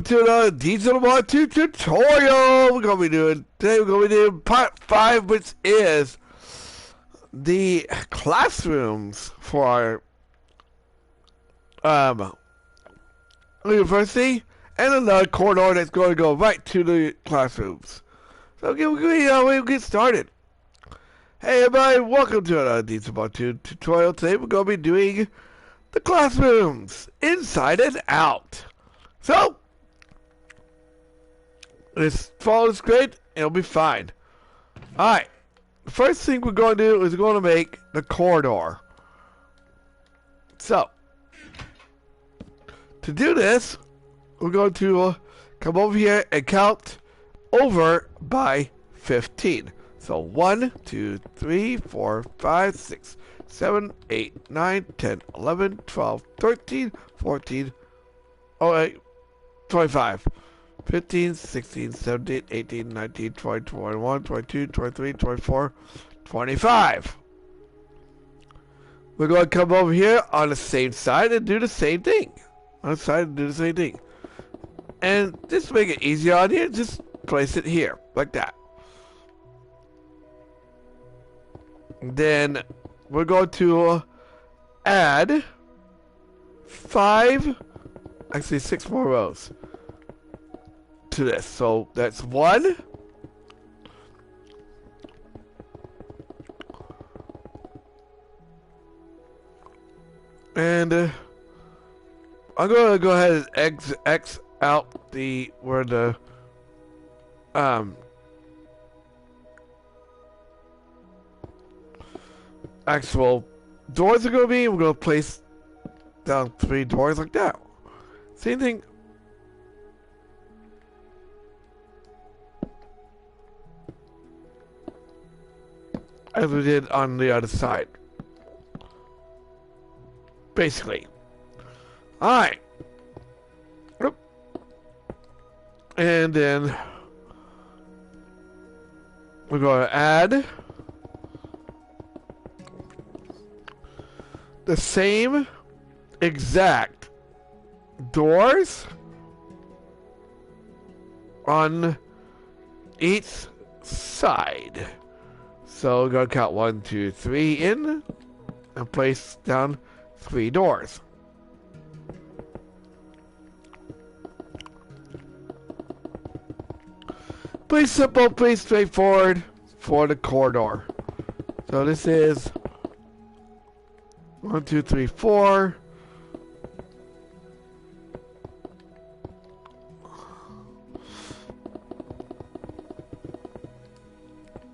To the Digital Mod 2 tutorial. We're gonna be doing part 5, which is the classrooms for our university, and another corridor that's going to go right to the classrooms. So okay, we'll get started. Hey everybody, welcome to another Digital Mod 2 tutorial. Today we're gonna be doing the classrooms inside and out. So just follow the script, and it'll be fine. Alright, the first thing we're going to do is we're going to make the corridor. So, to do this, we're going to come over here and count over by 15. So 1, 2, 3, 4, 5, 6, 7, 8, 9, 10, 11, 12, 13, 14, 25. 15, 16, 17, 18, 19, 20, 21, 22, 23, 24, 25. We're going to come over here on the same side and do the same thing. On the side and do the same thing. And just to make it easier on you, just place it here, like that. Then we're going to add 6 more rows to this. So that's 1, and I'm going to go ahead and X out where the actual doors are going to be. We're going to place down 3 doors like that. Same thing. As we did on the other side. Basically. Alright. And then we're going to add the same exact doors on each side. So we're going to count 1, 2, 3 in and place down 3 doors. Pretty simple, pretty straightforward for the corridor. So this is 1, 2, 3, 4.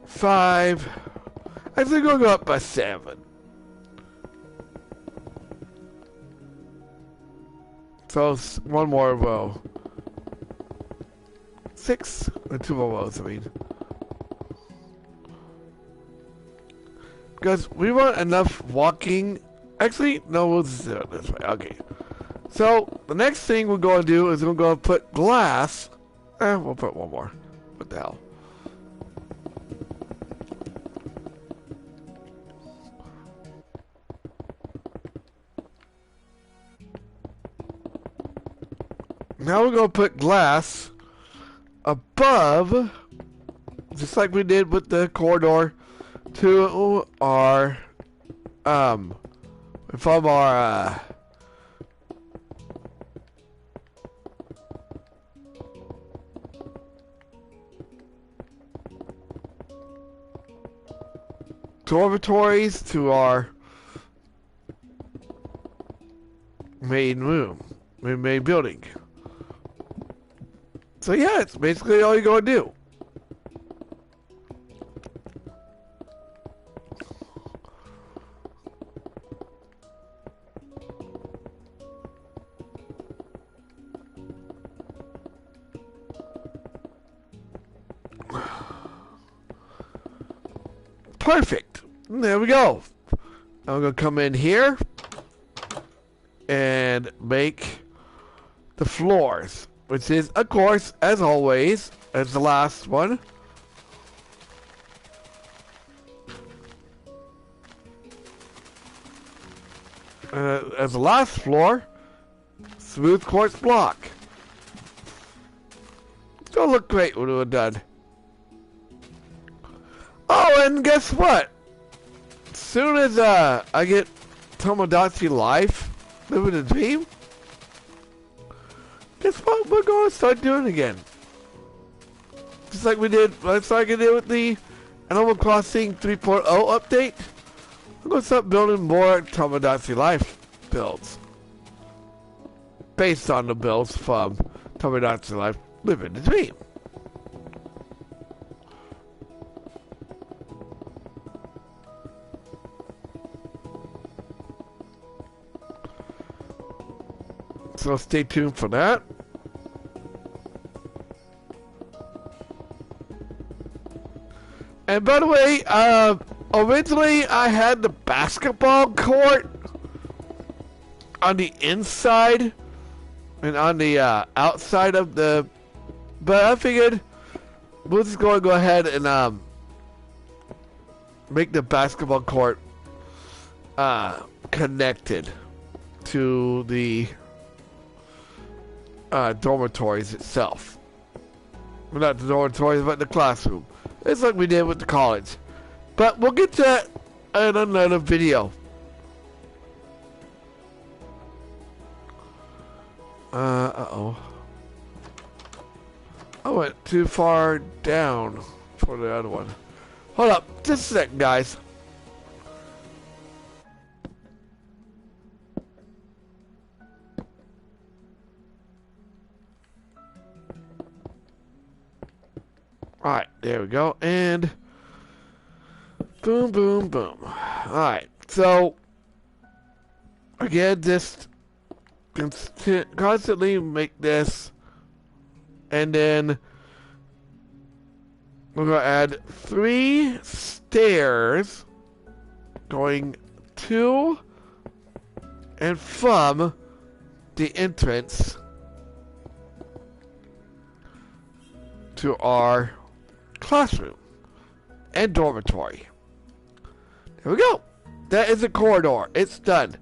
Five. I think we'll go up by 7. So one more row. 6 and 2 more rows. I mean, because we want enough walking. Actually, no, we'll just do it this way. Okay. So the next thing we're going to do is we're going to put glass. We'll put one more. What the hell? Now we're going to put glass above, just like we did with the corridor, to our, from our, dormitories to our main room, main building. So yeah, it's basically all you're going to do. Perfect. There we go. Now we're going to come in here and make the floors, which is, of course, as always, as the last one, as the last floor, smooth quartz block. look great when we're done. Oh, and guess what? As soon as I get Tomodachi Life, Living the Dream, guess what we're going to start doing again? Just like we did, like I did with the Animal Crossing 3.0 update. I'm going to start building more Tomodachi Life builds. Based on the builds from Tomodachi Life, Living the Dream. So stay tuned for that. And by the way, originally I had the basketball court on the inside and on the outside of the, but I figured we're just going to go ahead and make the basketball court connected to the dormitories itself. Well, not the dormitories, but the classroom. It's like we did with the college. But we'll get to that in another video. Uh-oh. I went too far down for the other one. Hold up, just a second, guys. Alright, there we go, and boom, boom, boom. Alright, so again, just constantly make this, and then we're going to add 3 stairs going to and from the entrance to our classroom and dormitory. There we go. That is the corridor. It's done.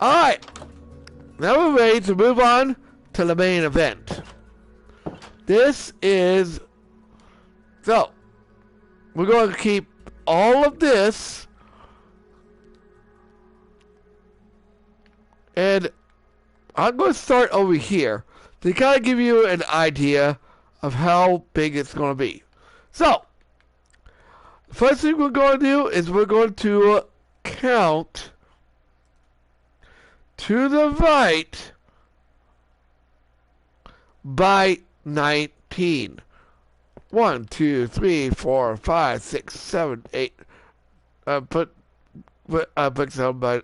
Alright. Now we're ready to move on to the main event. This is... So, we're going to keep all of this. And I'm going to start over here to kind of give you an idea of how big it's going to be. So, the first thing we're going to do is we're going to count to the right by 19. 1, 2, 3, 4, 5, 6, 7, 8. Put some by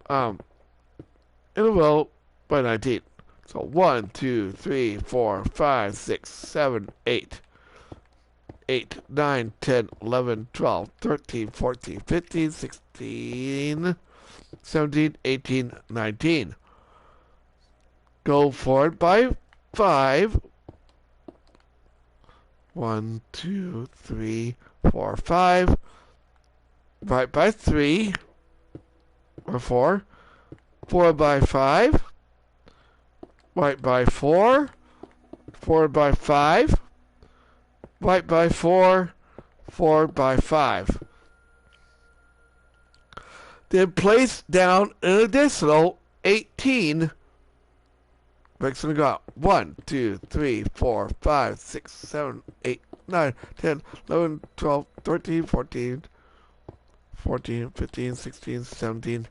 in a row by 19. So 1, 2, 3, 4, 5, 6, 7, 8. 8, 9, 10, 11, 12, 13, 14, 15, 16, 17, 18, 19. Go forward by 5. 1, 2, 3, 4, 5. Right by 3. Or 4. 4 by 5. Right by 4. 4 by 5. Right by 4. 4 by 5. Then place down an additional 18 bricks on the ground. 1, 2, 3, 4, 5, 6, 7, 8, 9, 10, 11, 12, 13, 14, 14, 15, 16, 17.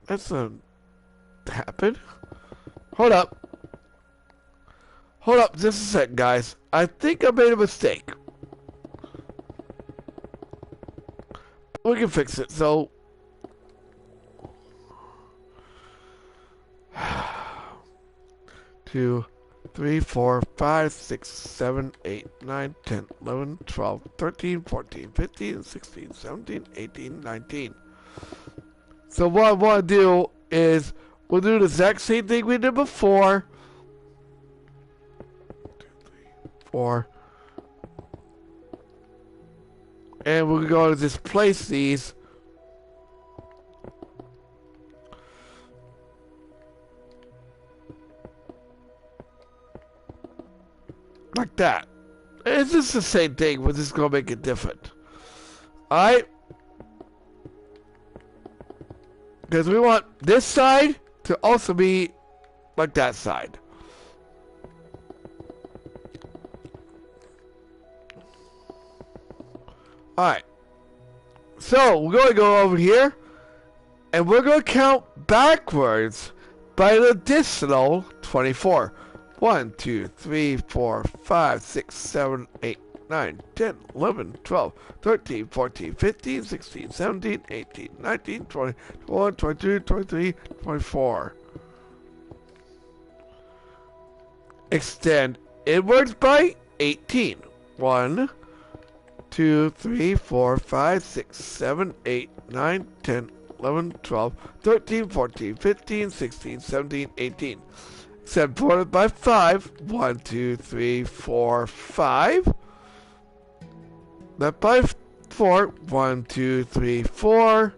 That's not happen. Hold up. Hold up just a second, guys. I think I made a mistake. We can fix it. So 2, 3, 4, 5, 6, 7, 8, 9, 10, 11, 12, 13, 14, 15, 16, 17, 18, 19. So what I want to do is we'll do the exact same thing we did before. 2, 3, 4. And we're going to just place these like that. It's just the same thing, we're just gonna make it different. Alright? Because we want this side to also be like that side. Alright. So, we're going to go over here. And we're going to count backwards by an additional 24. 1, 2, 3, 4, 5, 6, 7, 8, 9, 10, 11, 12, 13, 14, 15, 16, 17, 18, 19, 20, 21, 22, 23, 24. Extend inwards by 18. 1, 2, 3, 4, 5, 6, 7, 8, 9, 10, 11, 12, 13, 14, 15, 16, 17, 18. Extend forward by 5. 1, 2, 3, 4, 5. Left by 4. 1, 2, 3, 4.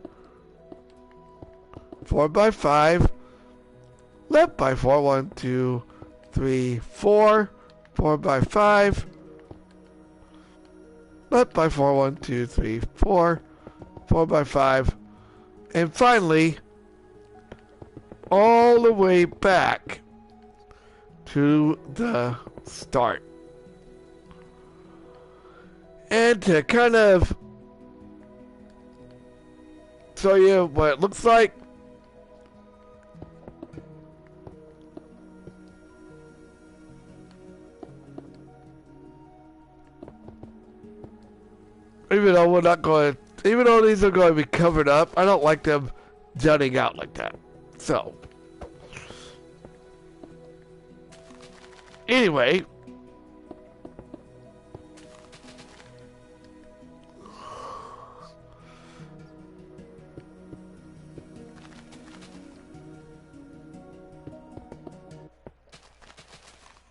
4 by 5. Left by 4. 1, 2, 3, 4. 4 by 5. Left by 4. 1, 2, 3, 4. 4 by 5. And finally, all the way back to the start. And to kind of show you what it looks like, even though we're not going, even though these are going to be covered up, I don't like them jutting out like that. So, anyway,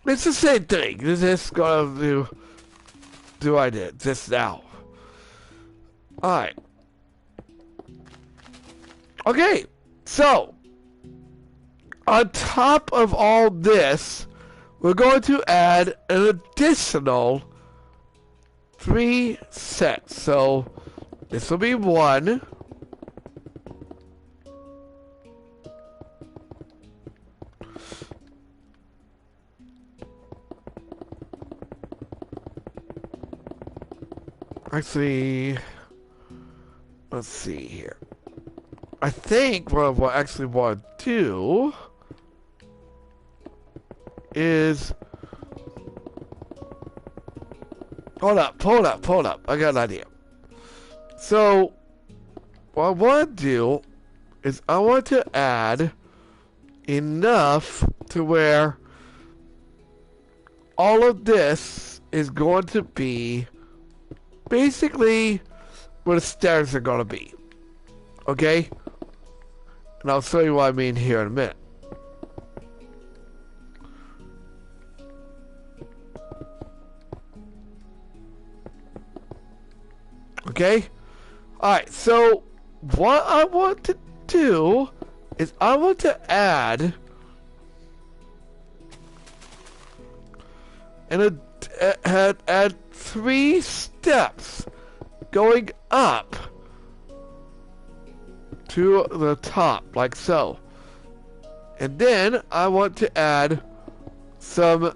it's the same thing. This is going to do I did just now. Alright. Okay, so on top of all this, we're going to add an additional 3 sets. So this will be 1. Actually, let's see here. I think what I actually want to do is... Hold up. I got an idea. So, what I want to do is I want to add enough to where all of this is going to be basically where the stairs are going to be. Okay? And I'll show you what I mean here in a minute. Okay? Alright, so what I want to do is I want to add add 3 steps going up to the top, like so. And then I want to add some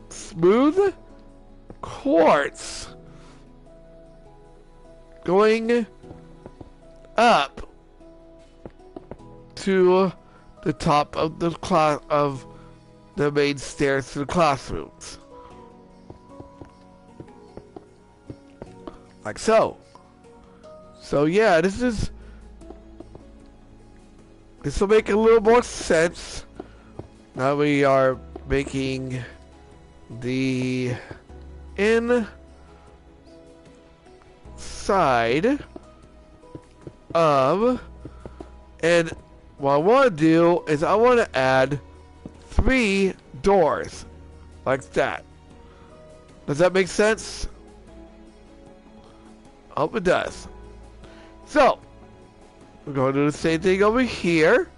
smooth quartz going up to the top of the main stairs to the classrooms. Like so. So yeah, this will make a little more sense. Now we are making the inside of, and what I want to do is I want to add 3 doors like that. Does that make sense? I hope it does. So, we're going to do the same thing over here.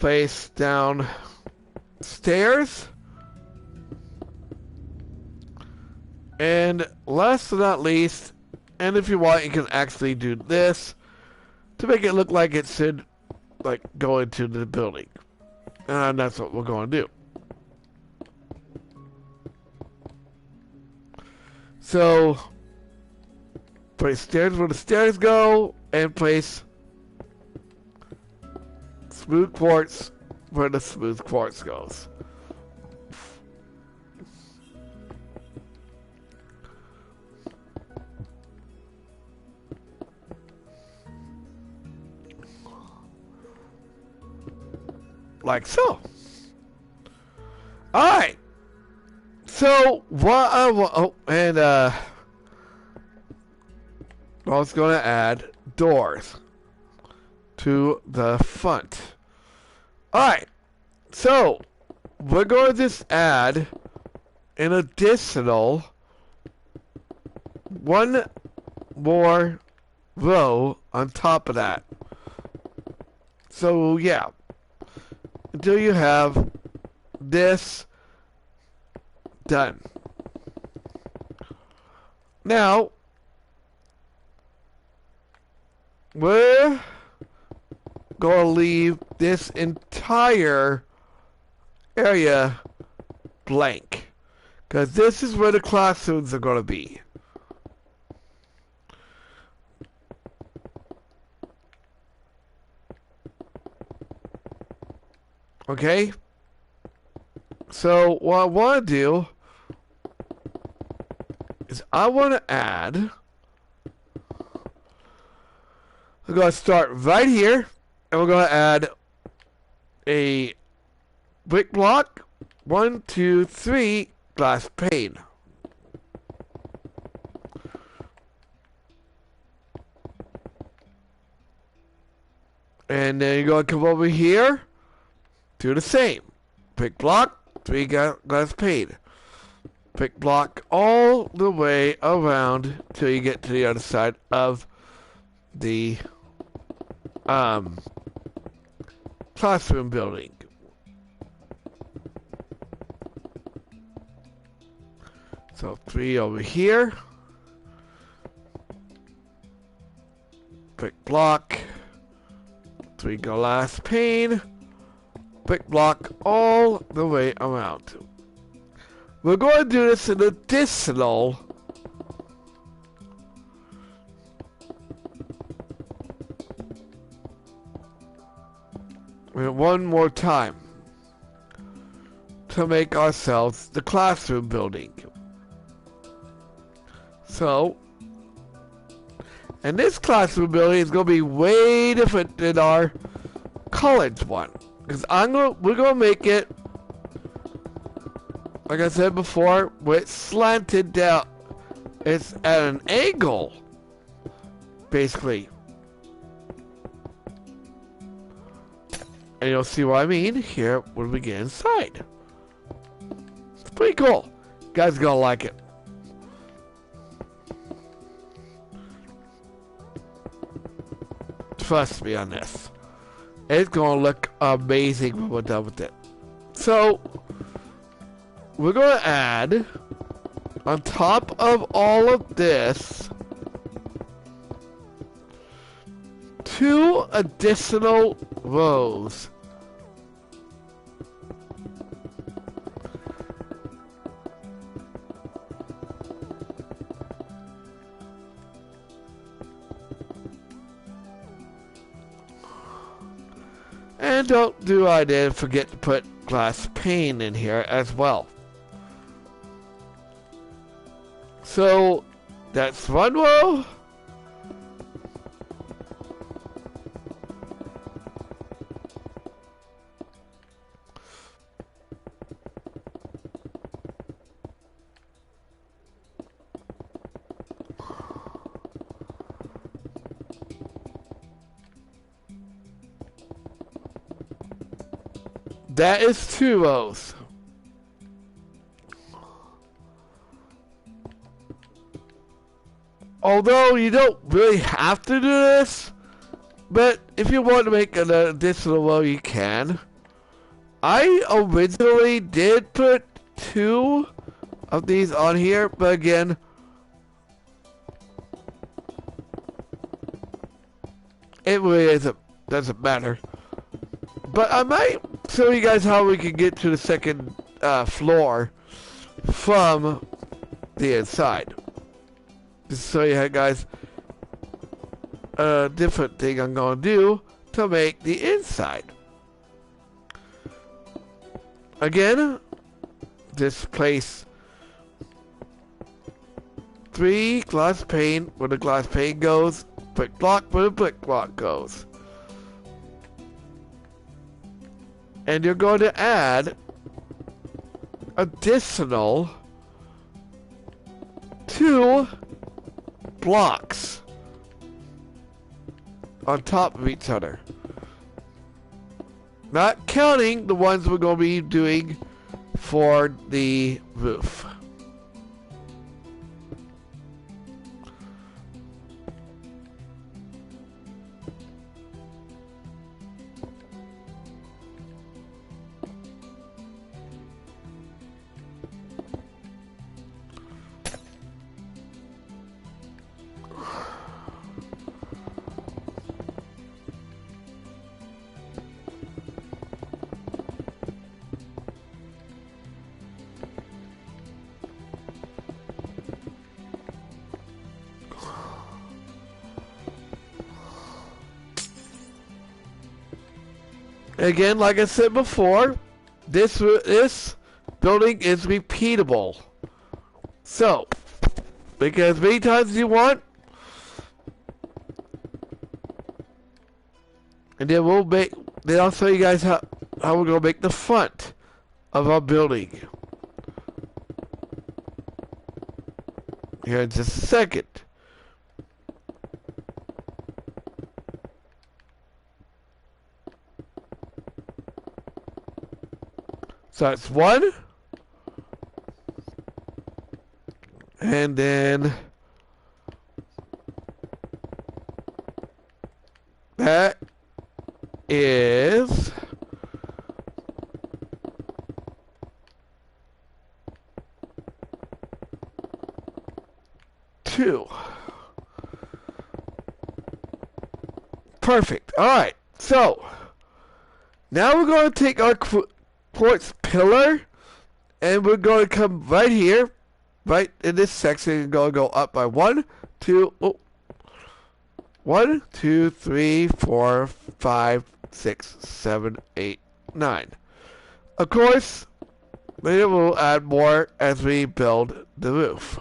place down stairs. And last but not least, and if you want, you can actually do this to make it look like it should go into the building. And that's what we're going to do. So, place stairs where the stairs go, and place smooth quartz where the smooth quartz goes. Like so. Alright. So, what I want... Oh, and, I was going to add doors to the front. Alright. So, we're going to just add an additional one more row on top of that. So, yeah. Until you have this done. Now, we're going to leave this entire area blank, because this is where the classrooms are going to be. Okay? So, what I want to do is I want to add... We're going to start right here, and we're going to add a brick block, 1, 2, 3, glass pane. And then you're going to come over here, do the same. Brick block, 3 glass pane. Brick block all the way around till you get to the other side of the classroom building. So 3 over here. Brick block, 3 glass pane. Brick block all the way around. We're going to do this an additional one more time to make ourselves the classroom building. So, and this classroom building is going to be way different than our college one, because we're going to make it, like I said before, with slanted down. It's at an angle, basically. And you'll see what I mean here when we get inside. It's pretty cool. You guys are gonna like it. Trust me on this. It's gonna look amazing when we're done with it. So, we're gonna add, on top of all of this, 2 additional rows. And don't do I did forget to put glass pane in here as well. So that's 1 row. That is 2 rows. Although you don't really have to do this, but if you want to make an additional row, you can. I originally did put 2 of these on here, but again, it really doesn't matter. But I might show you guys how we can get to the second floor from the inside. Just to show you guys a different thing I'm going to do to make the inside. Again, just place 3 glass pane where the glass pane goes, brick block where the brick block goes. And you're going to add additional 2 blocks on top of each other. Not counting the ones we're going to be doing for the roof. Again, like I said before, this building is repeatable. So, make it as many times as you want, and then I'll show you guys how we're gonna make the front of our building here in just a second. So that's 1. And then that is 2. Perfect. Alright, so now we're going to take our quartz pillar, and we're going to come right here, right in this section, and going to go up by 1, 2, 1, 2, 3, 4, 5, 6, 7, 8, 9. Of course, maybe we'll add more as we build the roof.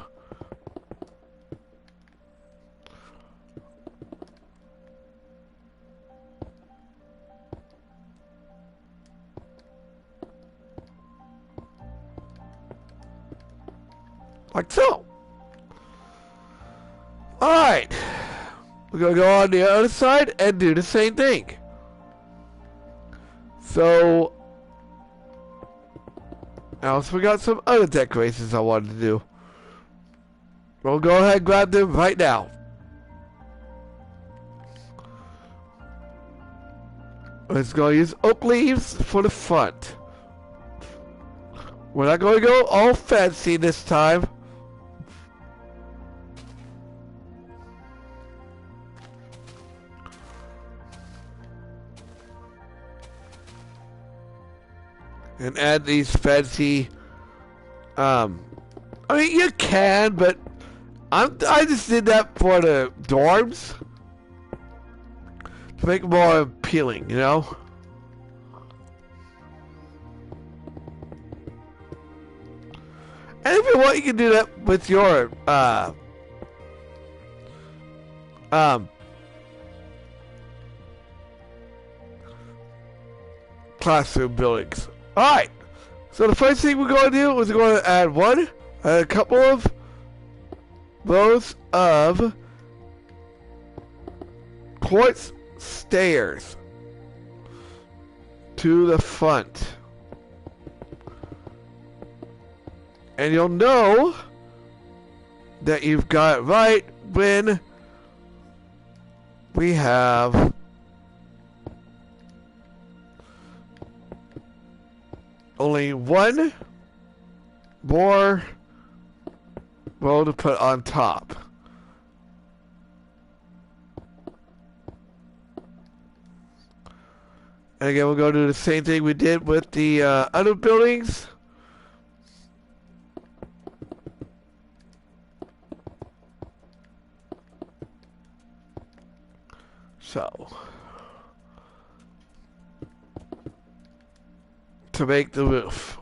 Like so. Alright. We're going to go on the other side and do the same thing. So, I also got some other decorations I wanted to do. We'll go ahead and grab them right now. Let's go use oak leaves for the front. We're not going to go all fancy this time. And add these fancy, I mean, you can, but I just did that for the dorms to make it more appealing, you know? And if you want, you can do that with your, classroom buildings. Alright, so the first thing we're going to do is we're going to add a couple of rows of quartz stairs to the front. And you'll know that you've got it right when we have only one more roll to put on top. And again, we'll go do the same thing we did with the other buildings. So, to make the roof.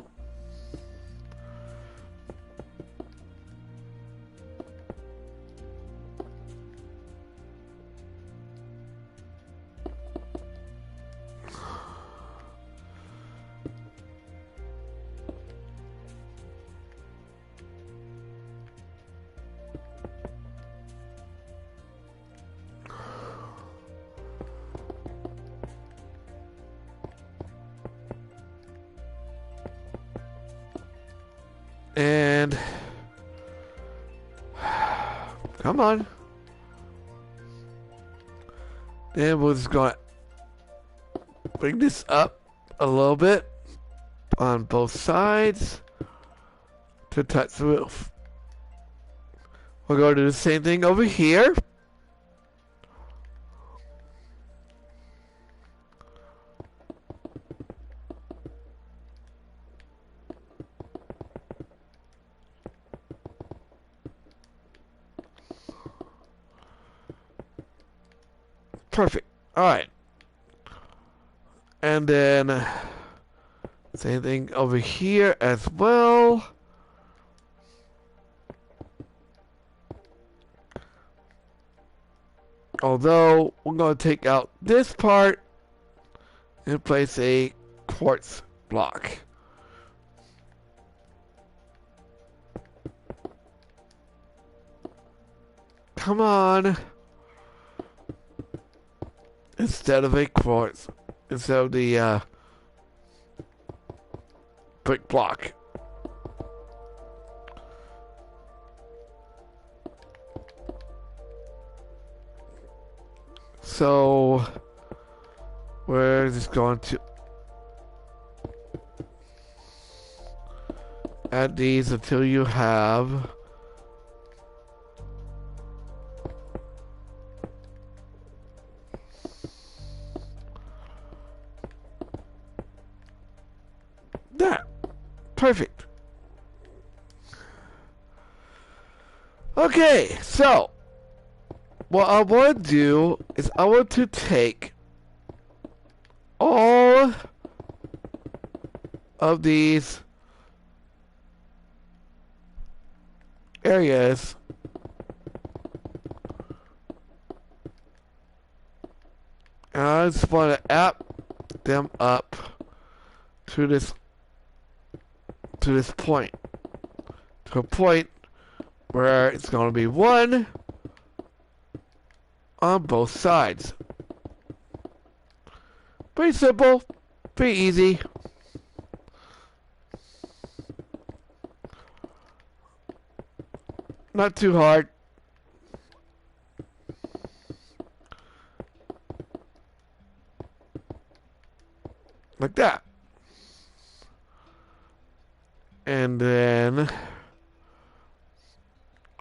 And come on. Then we're just gonna bring this up a little bit on both sides to touch the roof. We're going to do the same thing over here. Perfect. Alright. And then same thing over here as well. Although we're going to take out this part and place a quartz block. Come on. Instead of a quartz, instead of the brick block. So we're just going to add these until you have that. Perfect. Okay, so what I want to do is I want to take all of these areas and I just want to app them up to this point, to a point where it's going to be one on both sides. Pretty simple, pretty easy. Not too hard. Like that. And then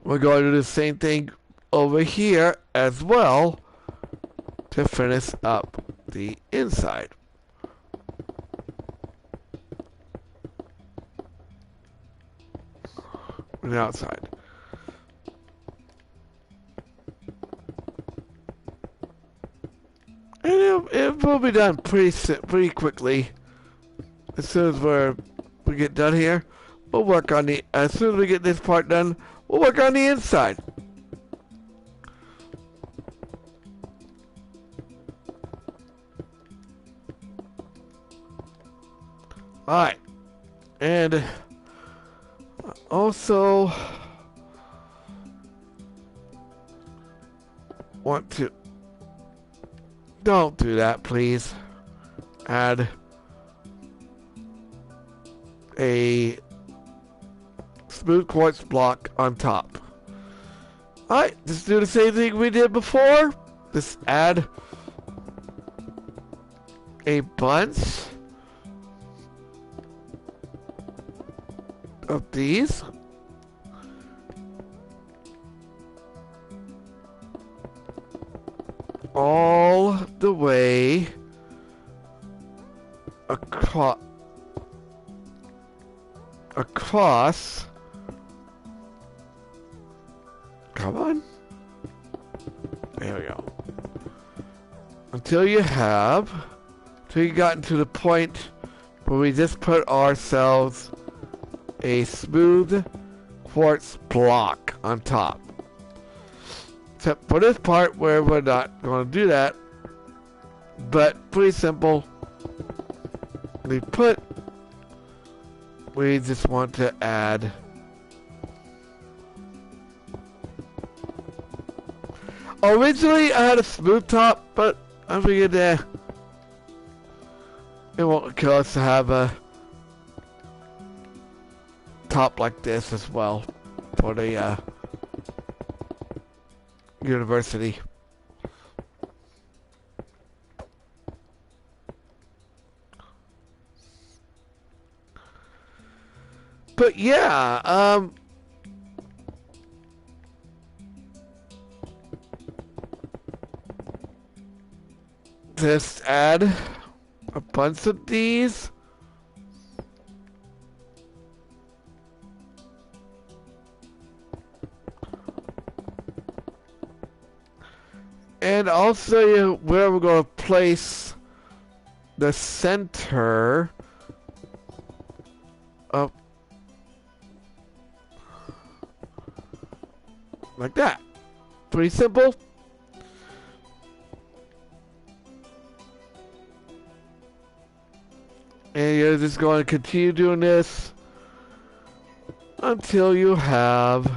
we're going to do the same thing over here as well to finish up the inside. And the outside. And it will be done pretty quickly. As soon as we get done here, we'll work on as soon as we get this part done, we'll work on the inside. Alright. And also want to, don't do that, please. Add a smooth quartz block on top. Alright, just do the same thing we did before. Just add a bunch of these. All the way across. Come on. There we go. Until you gotten to the point where we just put ourselves a smooth quartz block on top. Except for this part where we're not going to do that. But pretty simple. We just want to add originally I had a smooth top, but I figured it won't kill us to have a top like this as well for the university. But yeah, just add a bunch of these. And I'll show you where we're going to place the center of like that. Pretty simple. And you're just going to continue doing this until you have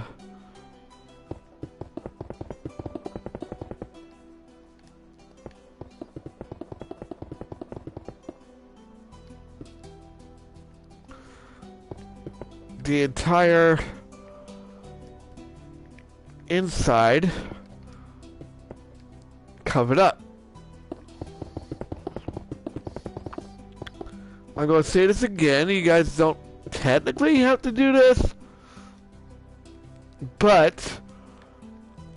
the entire inside covered up. I'm going to say this again. You guys don't technically have to do this, but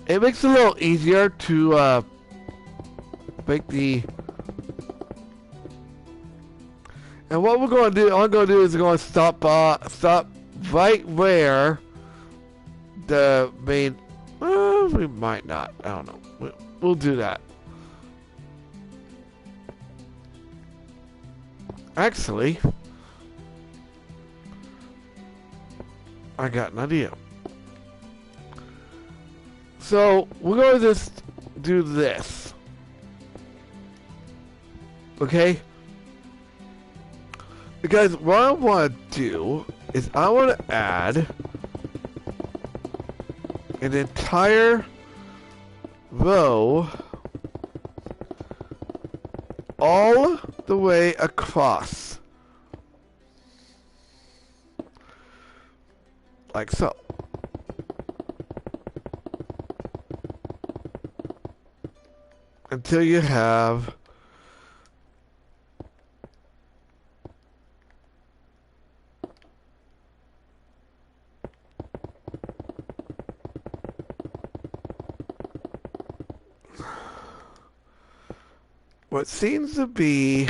it makes it a little easier to make the. And what we're going to do, all I'm going to do is we're going to stop right where the main. We might not. I don't know. We'll do that. Actually, I got an idea. So, we're going to just do this. Okay? Because what I want to do is I want to add an entire row all the way across. Like so. Until you have what seems to be,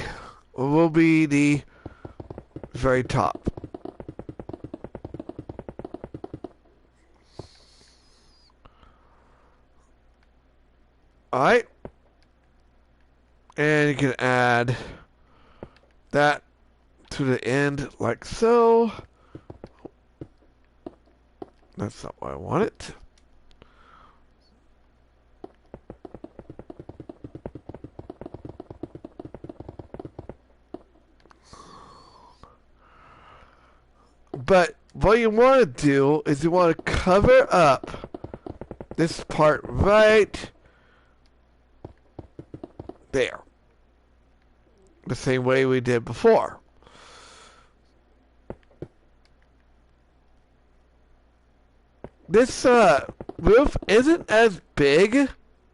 or will be, the very top. Alright. And you can add that to the end like so. That's not what I wanted. But what you want to do is you want to cover up this part right there. The same way we did before. This roof isn't as big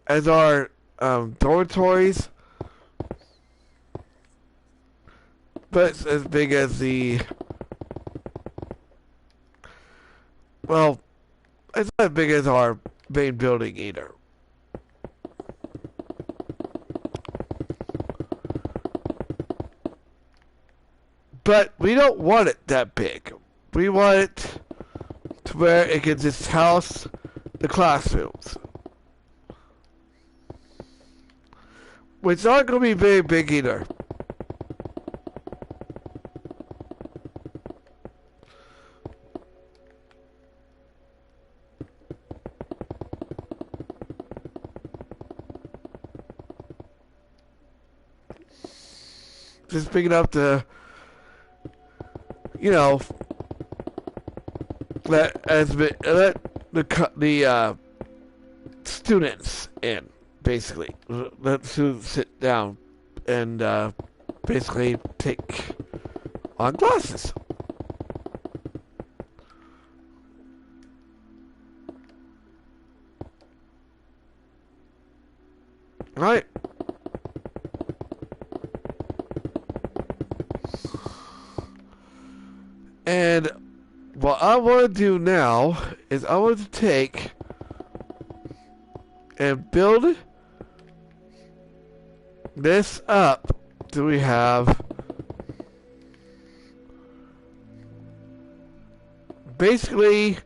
as our dormitories, but it's as big as the well, it's not as big as our main building either. But we don't want it that big. We want it to where it can just house the classrooms. Which aren't going to be very big either. Just big enough to, you know, let the students in, basically. Let students sit down and basically take on classes. Right. And what I want to do now is I want to take and build this up. Do we have basically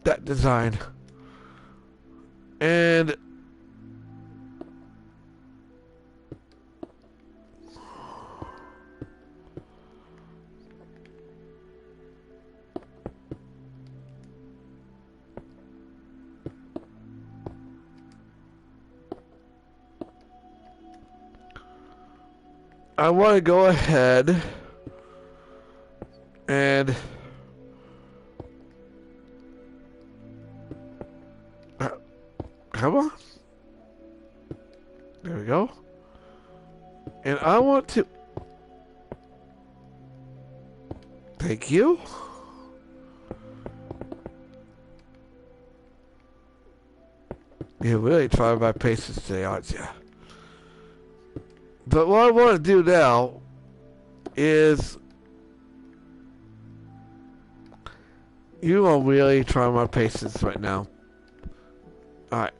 that design? And I want to go ahead and come on. There we go. And I want to... Thank you. You're really trying my patience today, aren't you? But what I want to do now is... You are really trying my patience right now. Alright.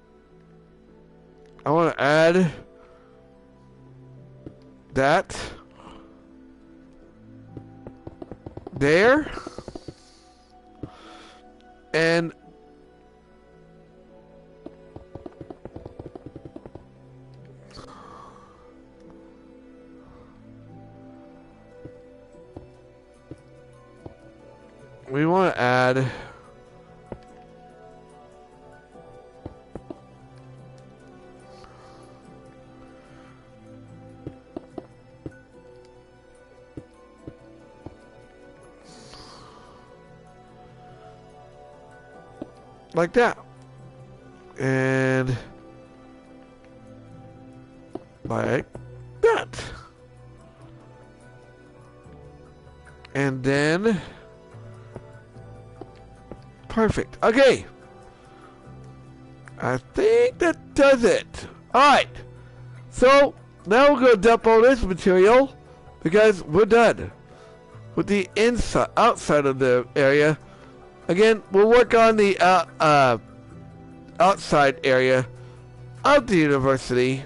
I want to add that there, and we want to add like that, and like that, and then perfect. Okay, I think that does it. Alright, so now we're going to dump all this material because we're done with the inside, outside of the area. Again, we'll work on the outside area of the university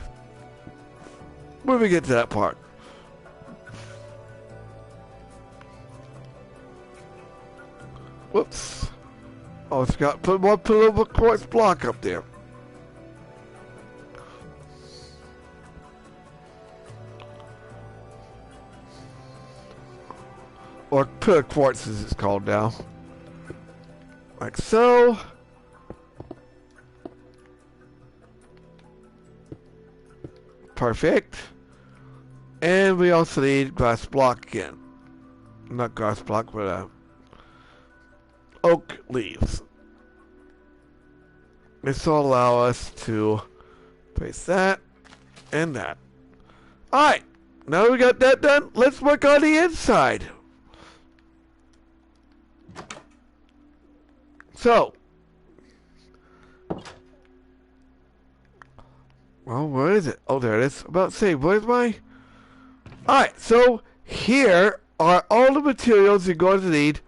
when we get to that part. Whoops. Oh, I forgot to put a little quartz block up there. Or pillar quartz as it's called now. Like so. Perfect. And we also need glass block again. Not glass block, but oak leaves. This will allow us to place that and that. Alright, now we got that done, let's work on the inside. So, well, where is it? Oh, there it is. About to say, where's my... Alright, so here are all the materials you're going to need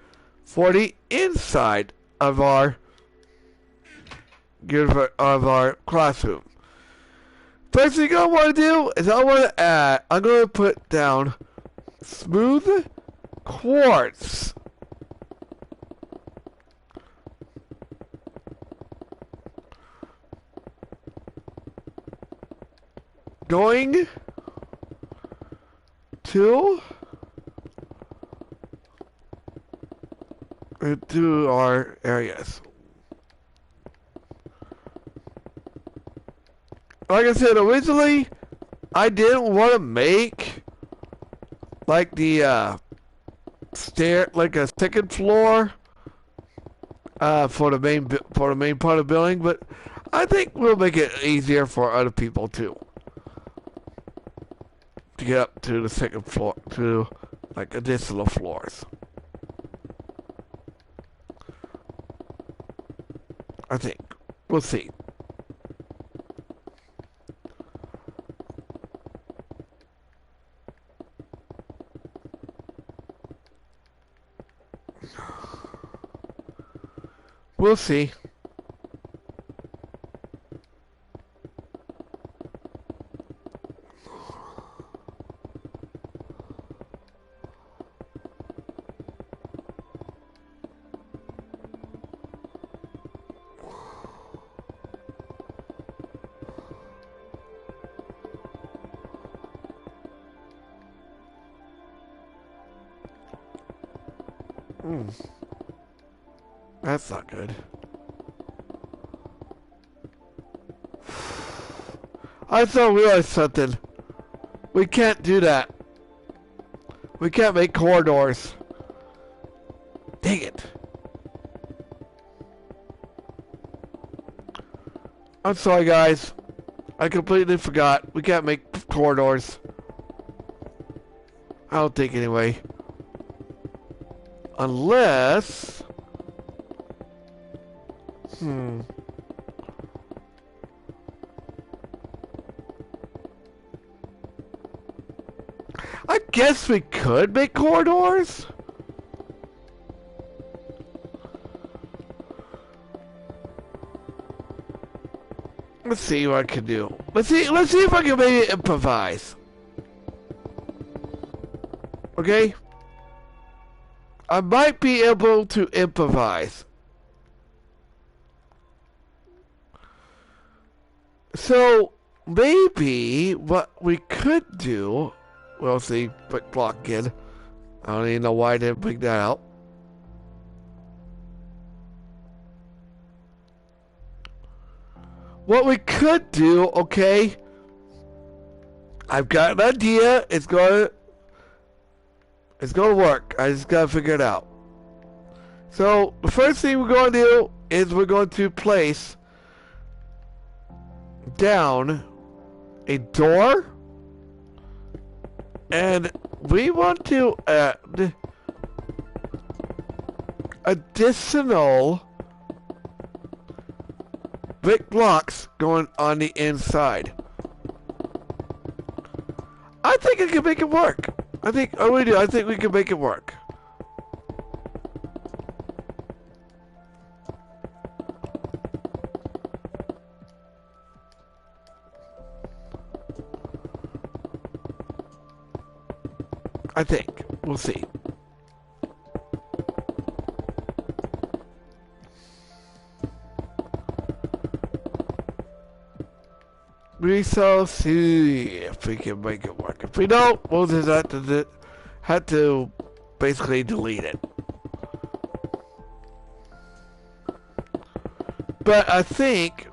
for the inside of our classroom. First thing I want to do is I'm going to put down smooth quartz. Going to into our areas. Like I said, originally I didn't want to make like the like a second floor for the main part of the building, but I think we'll make it easier for other people too to get up to the second floor, to like additional floors. I think. We'll see. We'll see. That's not good. I just realized something. We can't do that. We can't make corridors. Dang it. I'm sorry, guys. I completely forgot. We can't make corridors. I don't think anyway. Unless... I guess we could make corridors? Let's see what I can do. Let's see if I can maybe improvise. Okay? I might be able to improvise. So, maybe what we could do... We'll see, brick block again. I don't even know why I didn't bring that out. What we could do, okay? I've got an idea. It's gonna work. I just gotta figure it out. So, the first thing we're gonna do is we're going to place down a door, and we want to add additional brick blocks going on the inside. I think I can make it work. I think we can make it work. I think. We'll see. We shall see if we can make it work. If we don't, we'll just have to basically delete it. But I think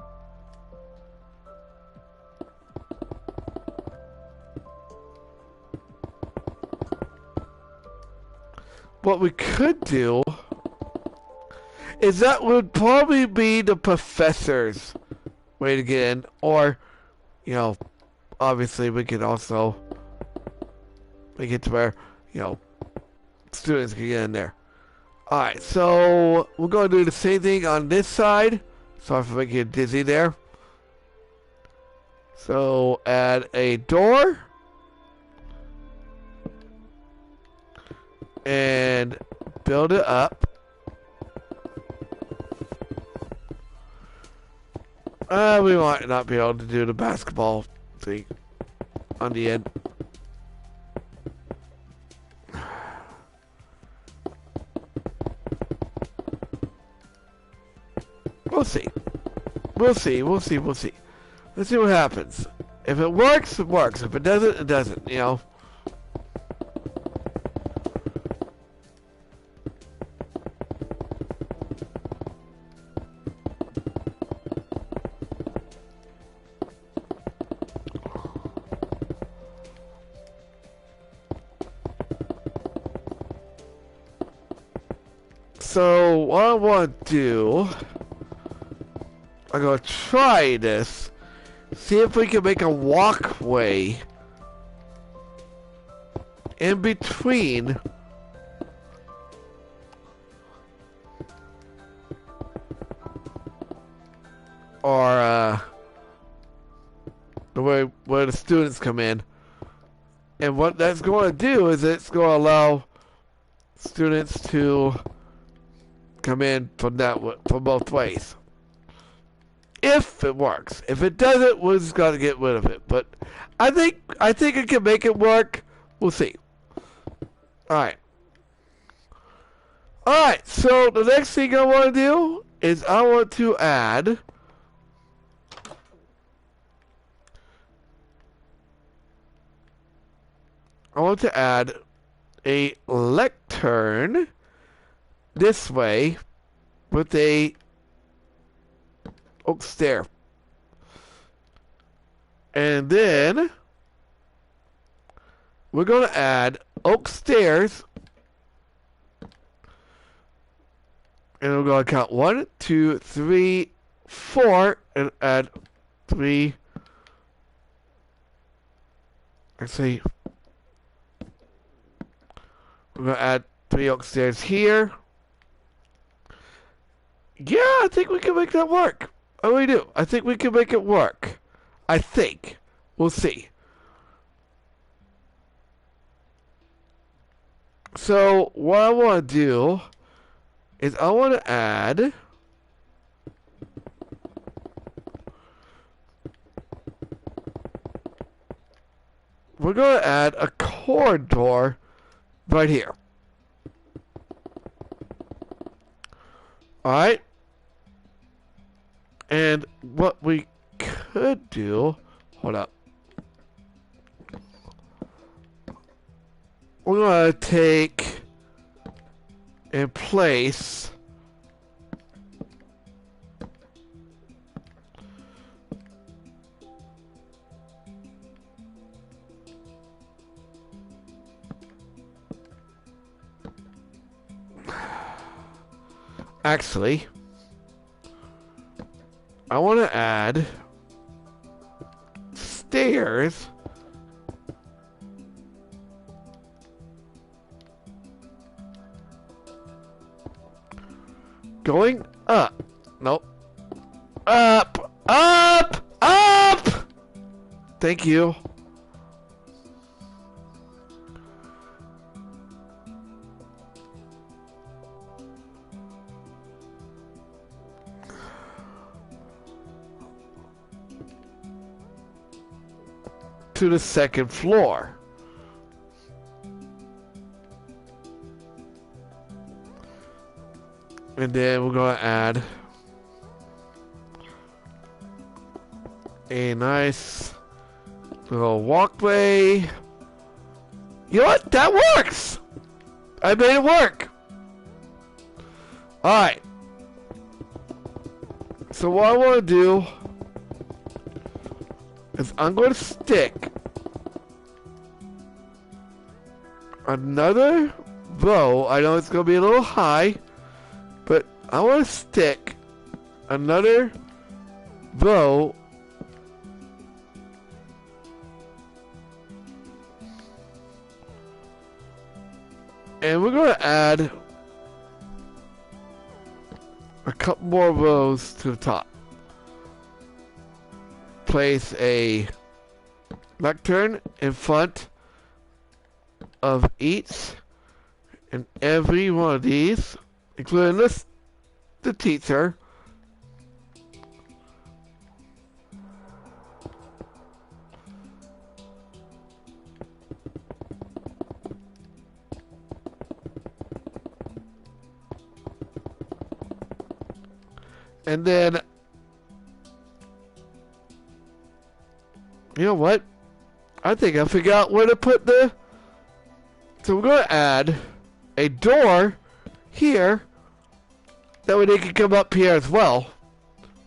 what we could do is that would probably be the professor's way to get in, or, you know, obviously we could also make it to where, you know, students can get in there. Alright, so we're going to do the same thing on this side. Sorry for making you dizzy there. So add a door. And build it up. We might not be able to do the basketball thing on the end. We'll see. We'll see. We'll see. We'll see. Let's see what happens. If it works, it works. If it doesn't, it doesn't, you know. So, what I want to do, I'm going to try this, see if we can make a walkway in between our, the way where the students come in. And what that's going to do is it's going to allow students to come in from both ways. If it works. If it doesn't, we're just gonna get rid of it. But I think it can make it work. We'll see. Alright. Alright, so the next thing I want to do is I want to add a lectern this way with a oak stair. And then we're going to add oak stairs. And we're going to count 1, 2, 3, 4 and add 3. Actually, we're going to add 3 oak stairs here. Yeah, I think we can make that work. I really do. I think we can make it work. I think. We'll see. So, what I want to do is I want to add we're going to add a corridor right here. Alright. And what we could do, hold up. We're going to take and place actually, I want to add stairs going up. Nope. Up! Up! Up! Thank you. To the second floor. And then we're going to add a nice little walkway. You know what? That works! I made it work! Alright. So what I want to do is I'm going to stick another row. I know it's going to be a little high, but I want to stick another row and we're going to add couple more rows to the top. Place a lectern in front of each and every one of these, including the teacher. And then, you know what? I think I figured out where to put the... So we're going to add a door here. That way they can come up here as well.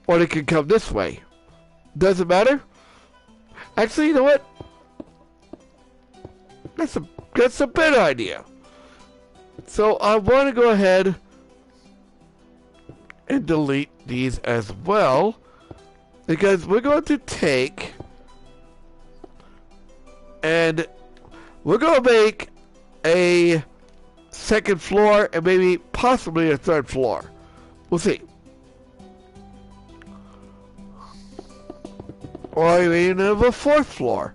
Or they can come this way. Doesn't matter. Actually, you know what? That's a better idea. So I want to go ahead and delete these as well, because we're going to take and we're going to make a second floor and maybe possibly a third floor. We'll see. Or even have a fourth floor.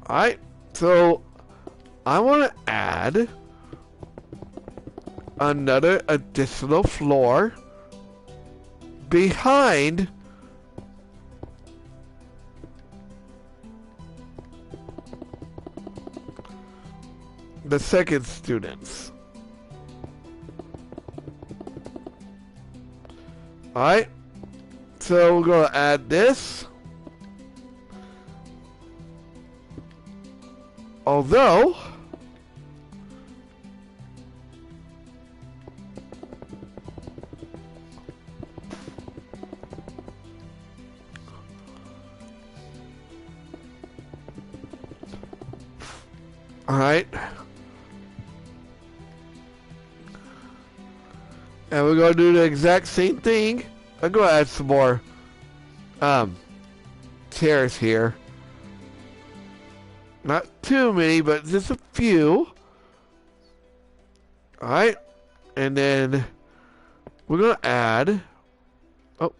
Alright, so I want to add another additional floor behind the second students. Alright, so we're going to add this. Although, alright. And we're going to do the exact same thing. I'm going to add some more chairs here. Not too many, but just a few. Alright. And then we're going to add... Oh.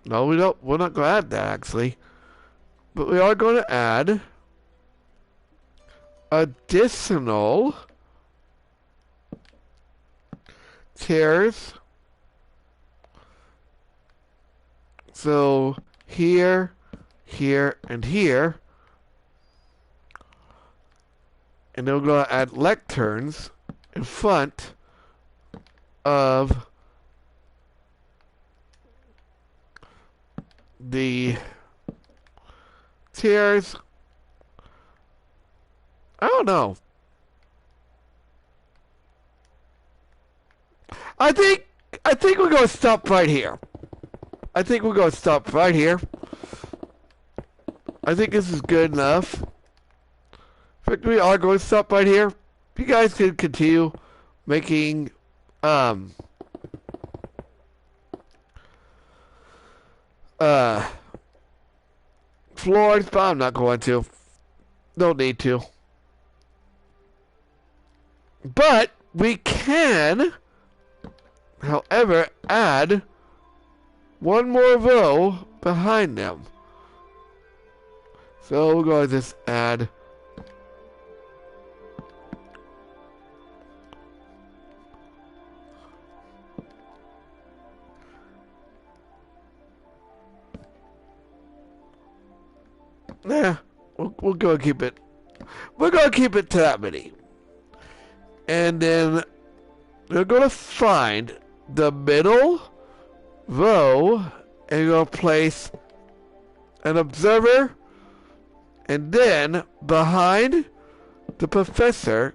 No, we don't. We're not going to add that, actually. But we are going to add additional chairs. So here, here, and here. And then we're going to add lecterns in front of the chairs. I don't know. I think we're going to stop right here. I think we're going to stop right here. I think this is good enough. In fact, we are going to stop right here. You guys can continue making floors, but I'm not going to. Don't need to. But we can, however, add one more row behind them. So we're going to just add we'll go and keep it. We're going to keep it to that many. And then we're going to find the middle row and you're going to place an observer, and then behind the professor,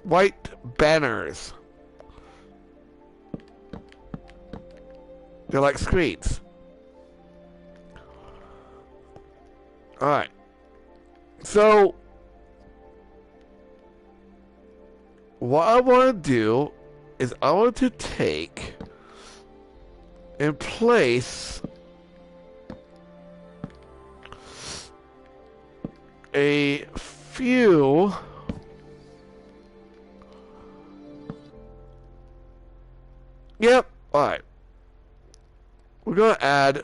white banners. They're like screens. Alright. So what I want to do is I want to take and place a few we're going to add...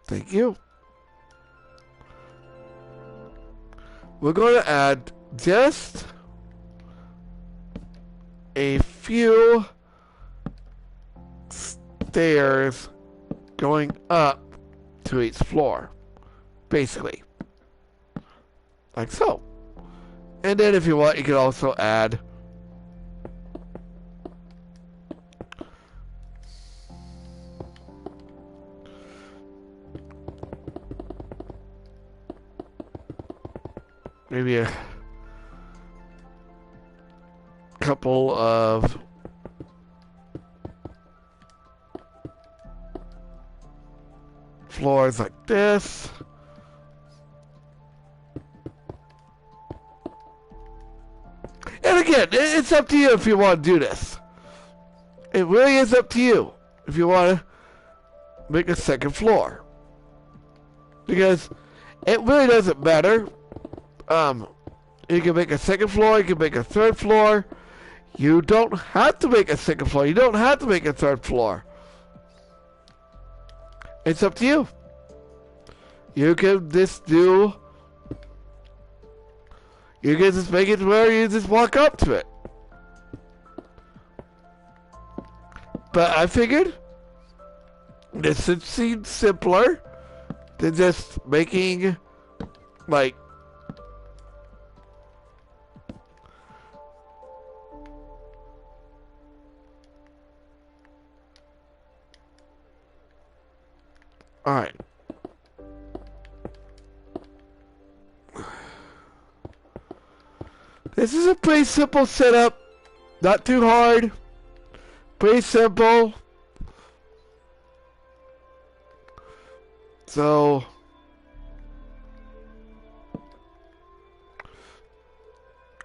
Thank you. We're going to add just a few stairs going up to each floor, basically, like so. And then if you want, you can also add maybe a couple of floors like this. And again, it's up to you if you want to do this. It really is up to you if you want to make a second floor. Because it really doesn't matter. You can make a second floor, you can make a third floor. You don't have to make a second floor. You don't have to make a third floor. It's up to you. You can just do... You can just make it where you just walk up to it. But I figured this would seem simpler than just making, like... Alright. This is a pretty simple setup. Not too hard. Pretty simple. So...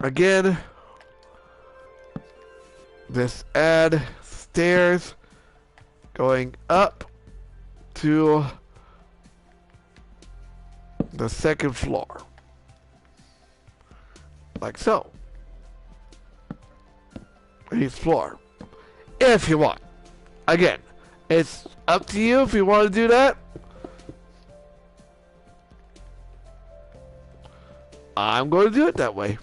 Again... Just add stairs going up to the second floor, like so. Each floor, if you want. Again, it's up to you if you want to do that. I'm going to do it that way.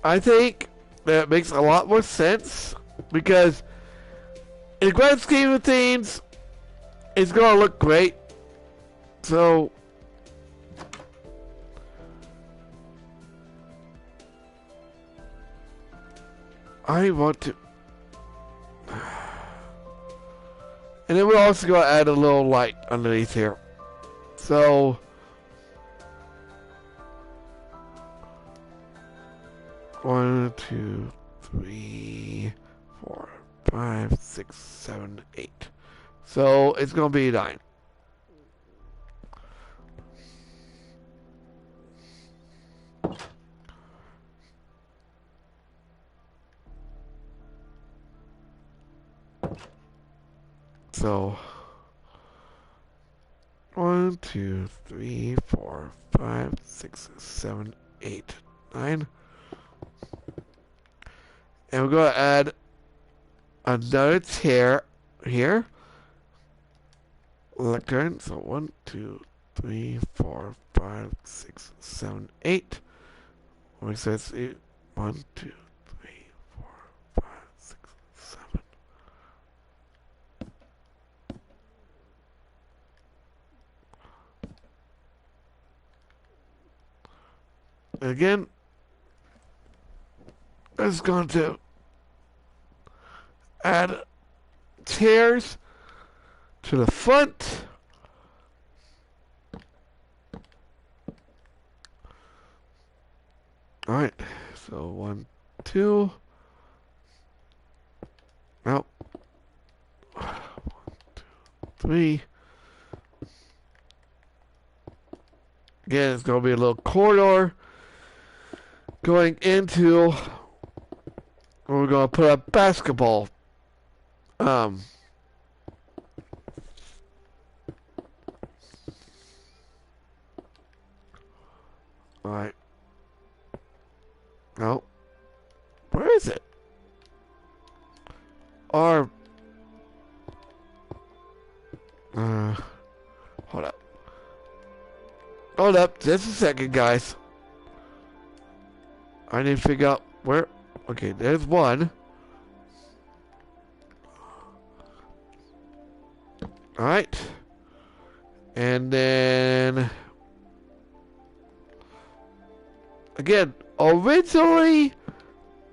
I think that makes a lot more sense, because in the grand scheme of things, it's going to look great. So, I want to... And then we're also going to add a little light underneath here. So... 1, 2, 3, 4, 5, 6, 7, 8. So it's going to be 9. So 1, 2, 3, 4, 5, 6, 7, 8, 9. And we're going to add another chair here. Lectern. So 1, 2, 3, 4, 5, 6, 7, 8. Which says 1, 2, 3, 4, 5, 6, 7. Again, it's going to add chairs to the front. Alright, so 1, 2. Nope. 1, 2, 3. Again, it's going to be a little corridor going into where we're going to put a basketball. Alright. No. Where is it? Or... hold up. Hold up. Just a second, guys. I need to figure out where... Okay, there's one. Alright. And then... Again, originally,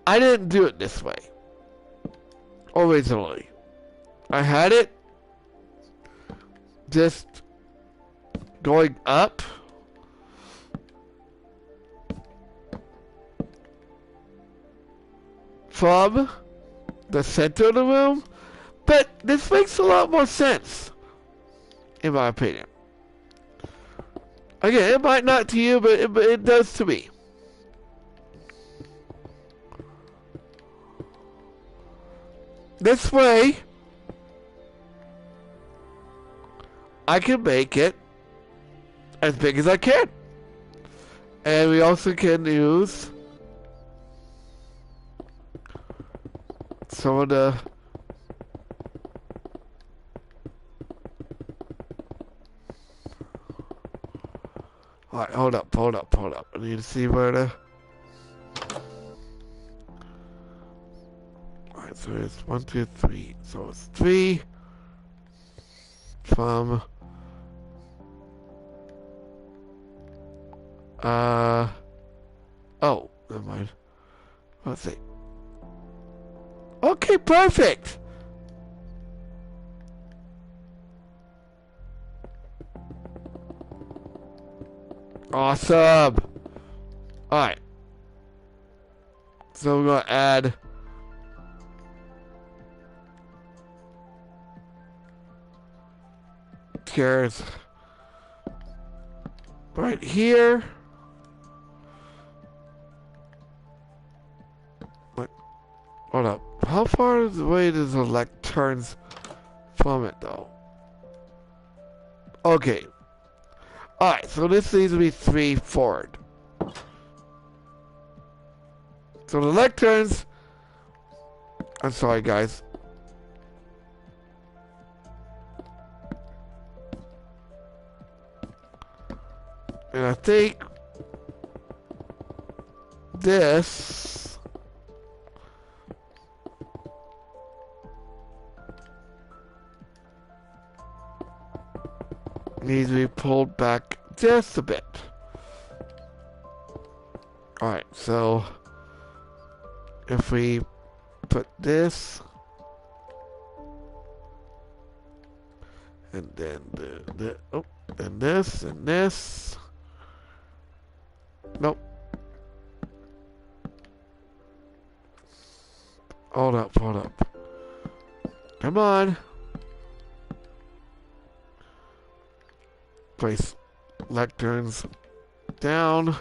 I didn't do it this way. Originally. I had it just going up. From the center of the room. But this makes a lot more sense. In my opinion. Again, it might not to you, but it does to me. This way, I can make it as big as I can. And we also can use some of the alright, hold up. I need to see where the alright, so it's 1, 2, 3. So it's 3 from oh, never mind. Let's see. Okay, perfect. Awesome. Alright. So we're gonna add chairs right here. What? Hold up. How far away does the lecterns from it though? Okay. Alright, so this needs to be 3 forward. So the lecterns... I'm sorry, guys. And I think... this... needs to be pulled back just a bit. Alright, so if we put this and then and this and this. Nope. Hold up. Come on. Place lecterns down.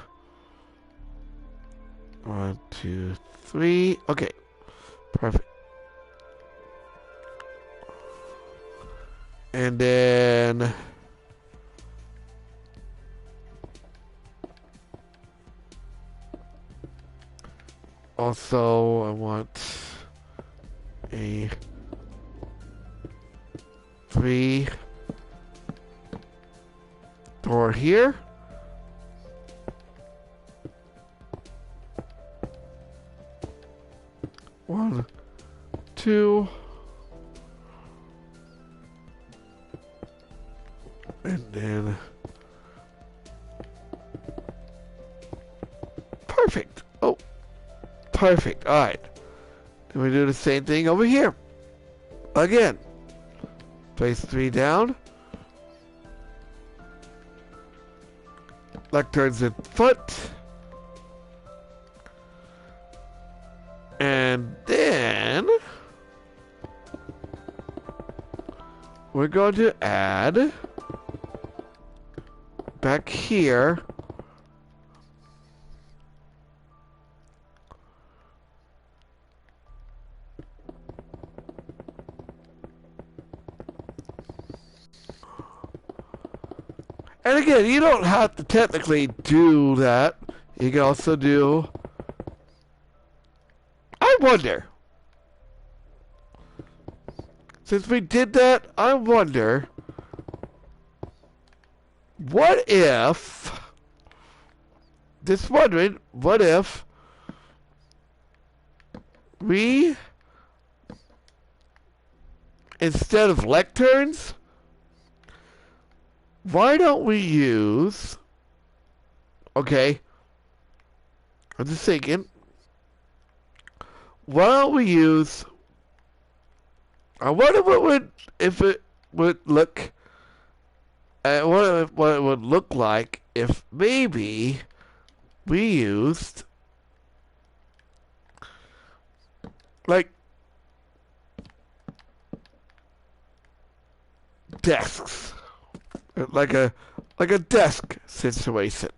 1, 2, 3. Okay. Perfect. And then also I want a 3 door here. One, 2, and then perfect. Oh, perfect. All right. Then we do the same thing over here. Again, place 3 down. Lecterns in foot. And then we're going to add back here and again, you don't have to technically do that. You can also do, I wonder, since we did that, I wonder, what if, just wondering, what if we, instead of lecterns, why don't we use, okay, I'm just thinking, why don't we use, I wonder if it would look, what it would look like if maybe we used, like, desks, like a desk situation.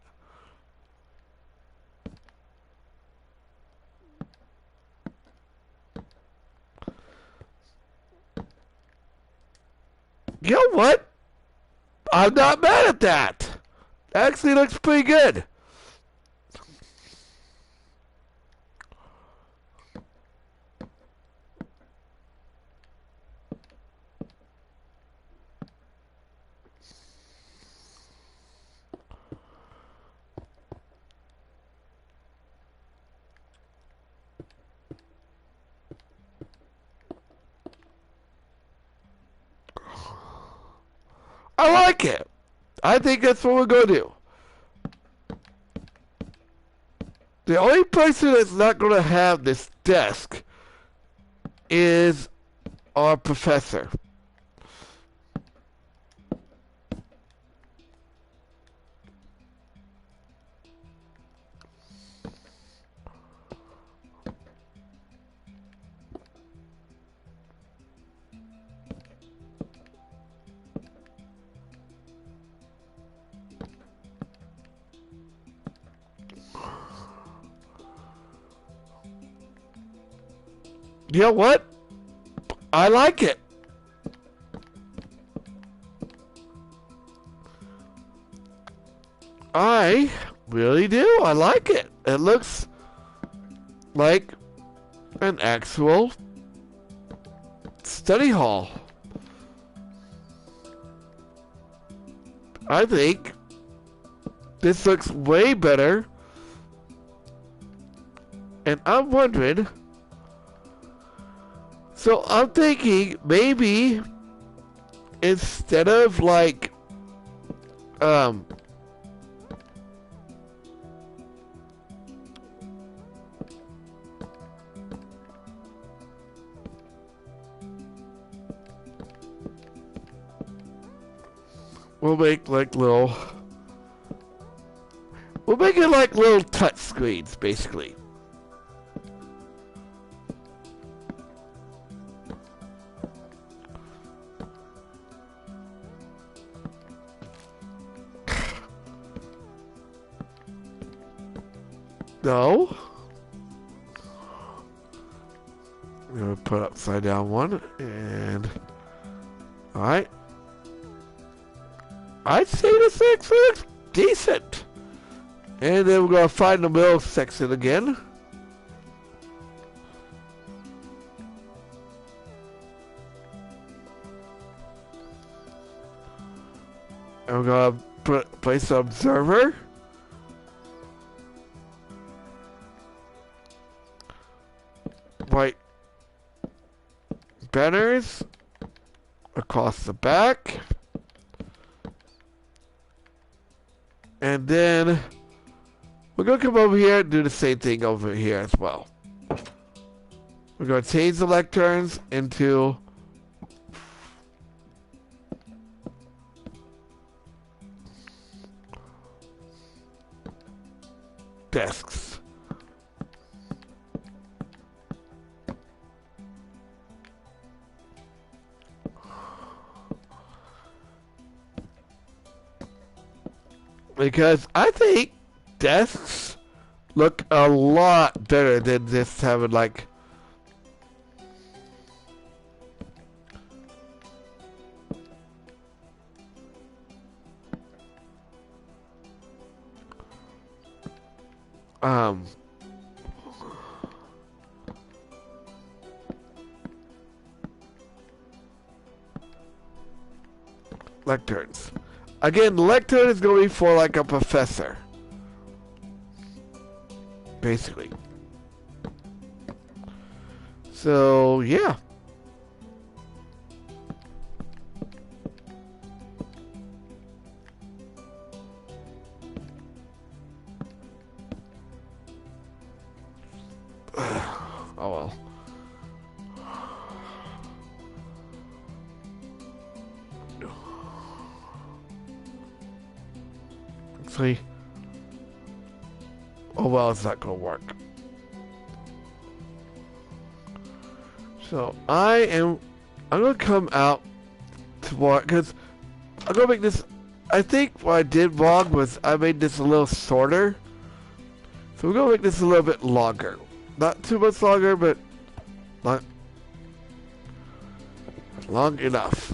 You know what? I'm not mad at that. Actually looks pretty good. I like it. I think that's what we're going to do. The only person that's not going to have this desk is our professor. You know what? I like it. I really do. I like it. It looks like an actual study hall. I think this looks way better. And I'm wondering, so I'm thinking maybe instead of like, we'll make like little, we'll make it like little touch screens, basically. No. I'm gonna put upside down one, and alright. I'd say this actually looks decent. And then we're gonna find the middle section again. And we're gonna place the observer. White banners across the back. And then we're going to come over here and do the same thing over here as well. We're going to change the lecterns into desks. Because I think desks look a lot better than just having like um, lecterns. Again, lectern is going to be for like a professor. Basically. So, yeah. Oh well. See? Oh well, it's not gonna work. So I'm gonna come out tomorrow because I'm gonna make this. I think what I did wrong was I made this a little shorter. So we're gonna make this a little bit longer. Not too much longer, but not long enough.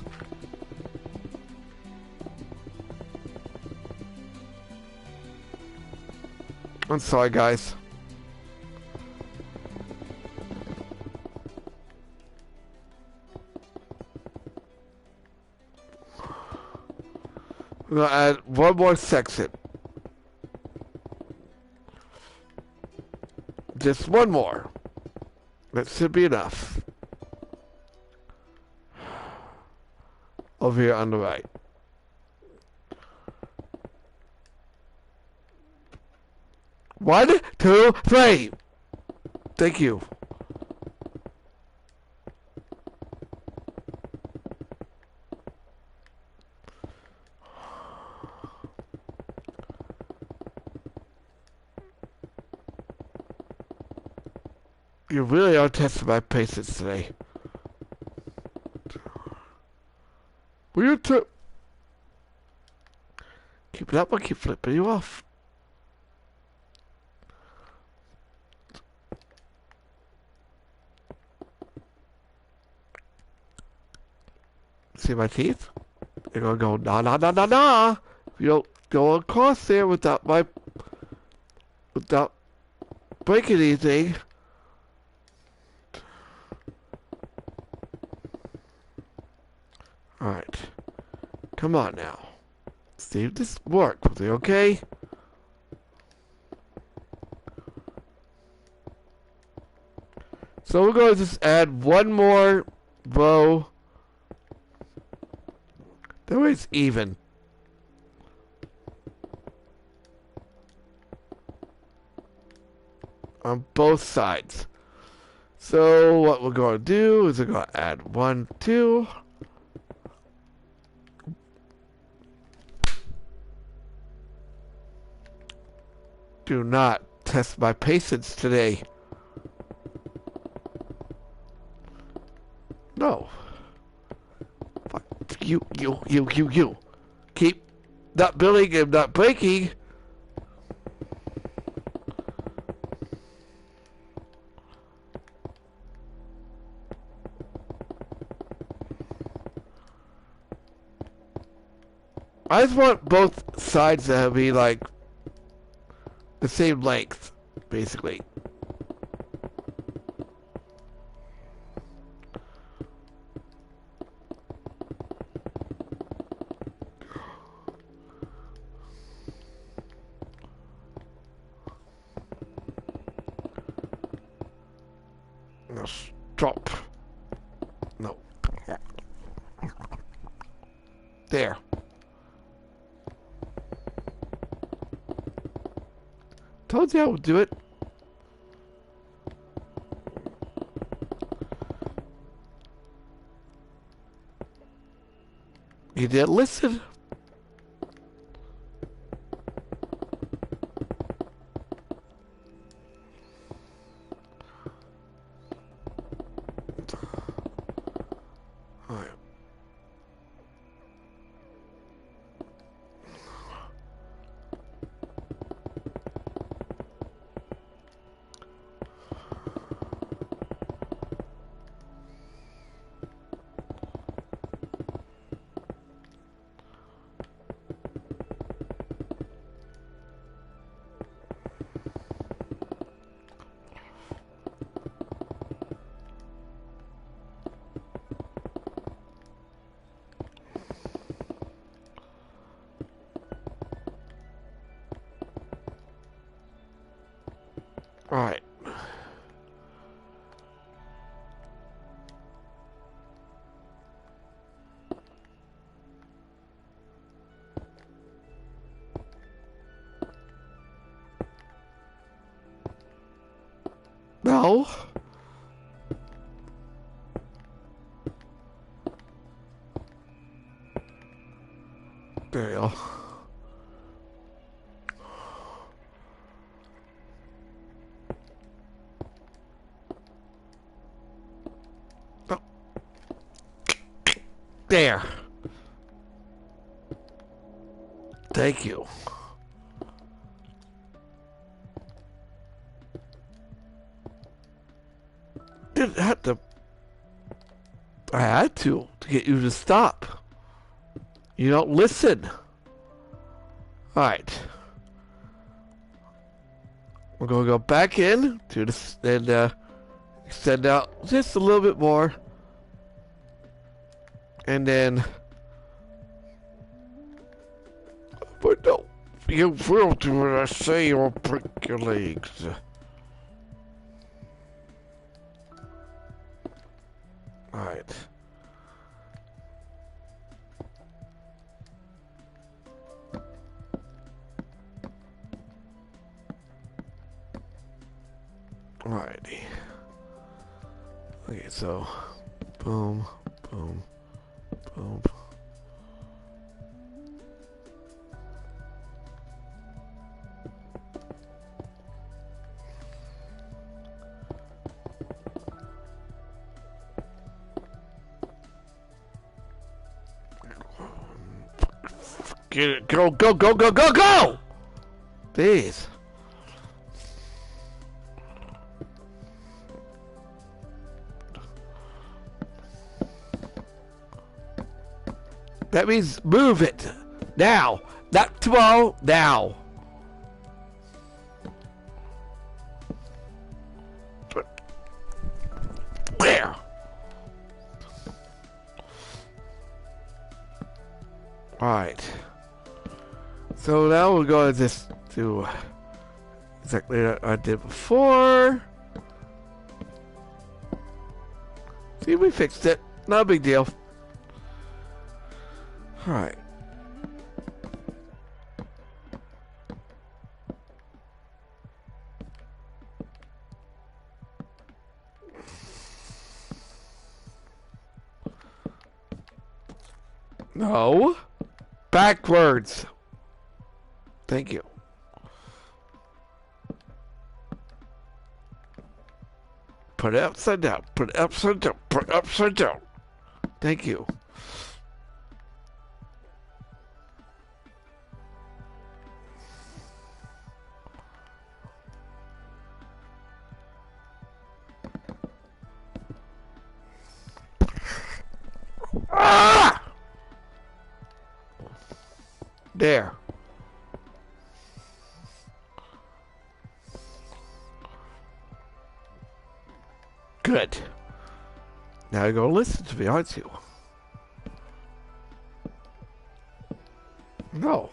I'm sorry, guys. We're gonna add one more section. Just one more. That should be enough. Over here on the right. One, two, three. Thank you. You really are testing my patience today. Will you keep it up or keep flipping you off? See my teeth? They're gonna go nah nah nah nah nah. If you don't go across there without breaking anything. Alright. Come on now. See if this works. Is it okay? So we're going to just add one more row. That way it's even. On both sides. So what we're going to do is we're going to add 1, 2. Do not test my patience today. No. Fuck you. Keep not building and not breaking. I just want both sides to be like the same length, basically. No, stop. No. There. Told you I would do it. You didn't listen. Alright. now, there you go. Oh. There. Thank you. Didn't have to. I had to get you to stop. You don't listen. Alright. We're gonna go back in to this and extend out just a little bit more. And then. But no, you will do what I say or break your legs. Alright. Alrighty. Okay, so boom, boom, boom. Get it. Go, go, go, go, go, go! Please. That means move it. Now. Not tomorrow. Now. Where? Alright. So now we're going to just do exactly what I did before. See, we fixed it. Not a big deal. Alright. No. Backwards. Thank you. Put it upside down. Put it upside down. Put it upside down. Thank you. Ah! There. Good. Now you're gonna listen to me, aren't you? No.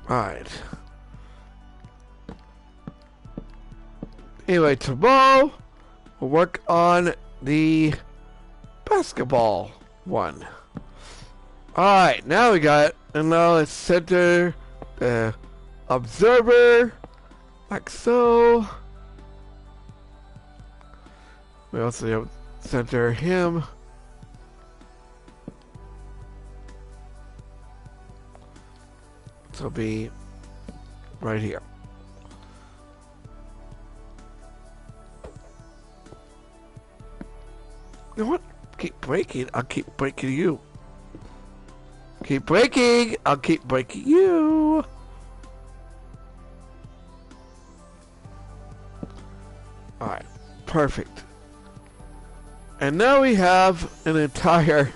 Alright. Anyway, tomorrow we'll work on the basketball one. Alright, now we got it. And now let's center the observer. Like so. We also have center him. So it'll be right here. You know what? Keep breaking. I'll keep breaking you. Keep breaking. I'll keep breaking you. Alright, perfect. And now we have an entire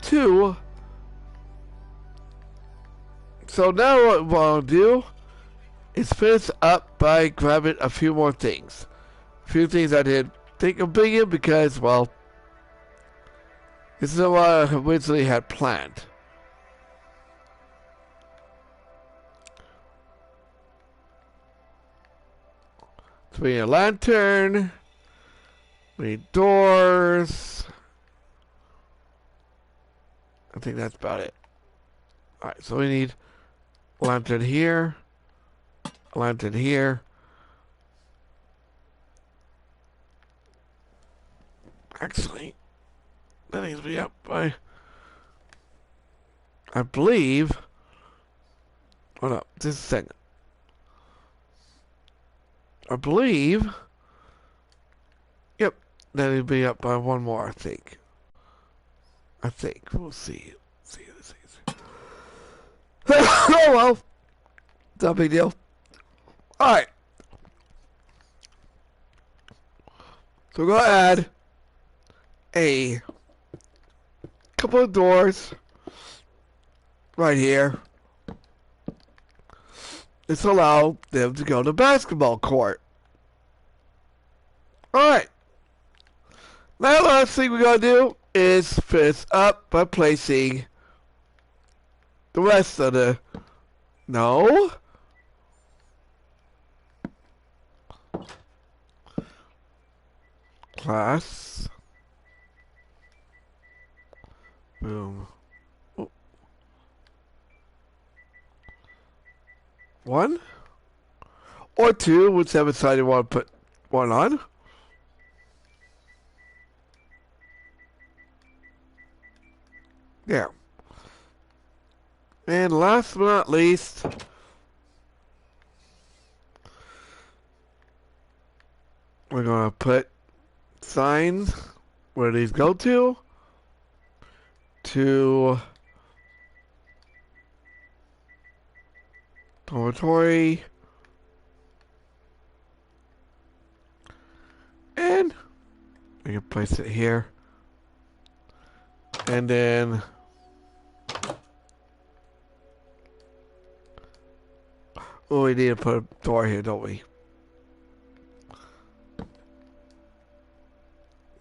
2. So now what I'll do is finish up by grabbing a few more things. A few things I didn't think of bringing because, well, this is what I originally had planned. So we need a lantern. We need doors. I think that's about it. Alright, so we need a lantern here. a lantern here. Actually, that needs to be up by, I believe. Hold up, just a second. I believe. Yep, that would be up by one more, I think. We'll see. See. Oh well. No big deal. Alright. So we're going to add a couple of doors right here. This will allow them to go to the basketball court. Alright. Now the last thing we're going to do is finish up by placing the rest of the... No? Class. Boom. Oh. One? Or two, whichever side you want to put one on. There. And last but not least, we're going to put signs where these go to dormitory, and we can place it here, and then oh, we need to put a door here, don't we?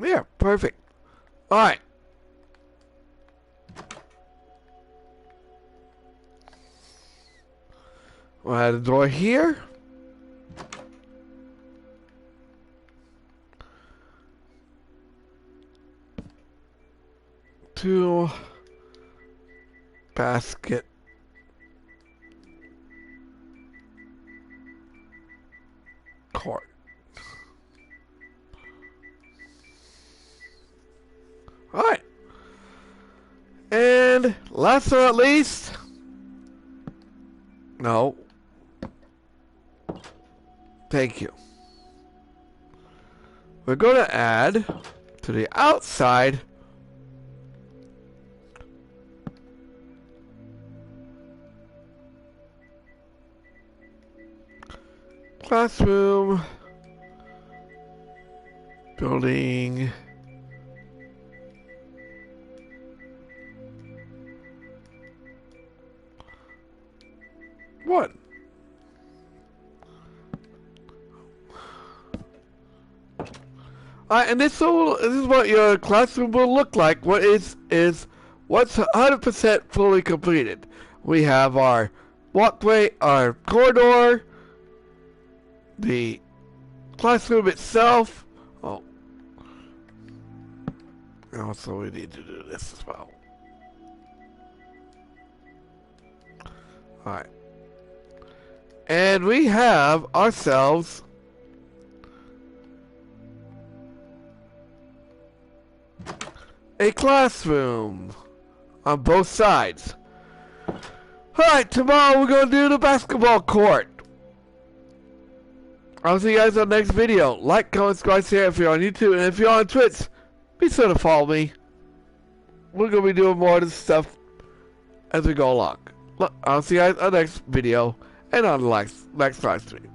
Yeah, perfect. Alright. We'll add a door here. To basket court. Alright. And last but not least, no. Thank you. We're going to add to the outside classroom, building, what? And this is what your classroom will look like. What's 100% fully completed. We have our walkway, our corridor, the classroom itself. Oh, and also we need to do this as well. All right, and we have ourselves a classroom on both sides. Alright, tomorrow we're going to do the basketball court. I'll see you guys on the next video. Like, comment, subscribe, share if you're on YouTube. And if you're on Twitch, be sure to follow me. We're going to be doing more of this stuff as we go along. I'll see you guys on the next video and on the next live stream.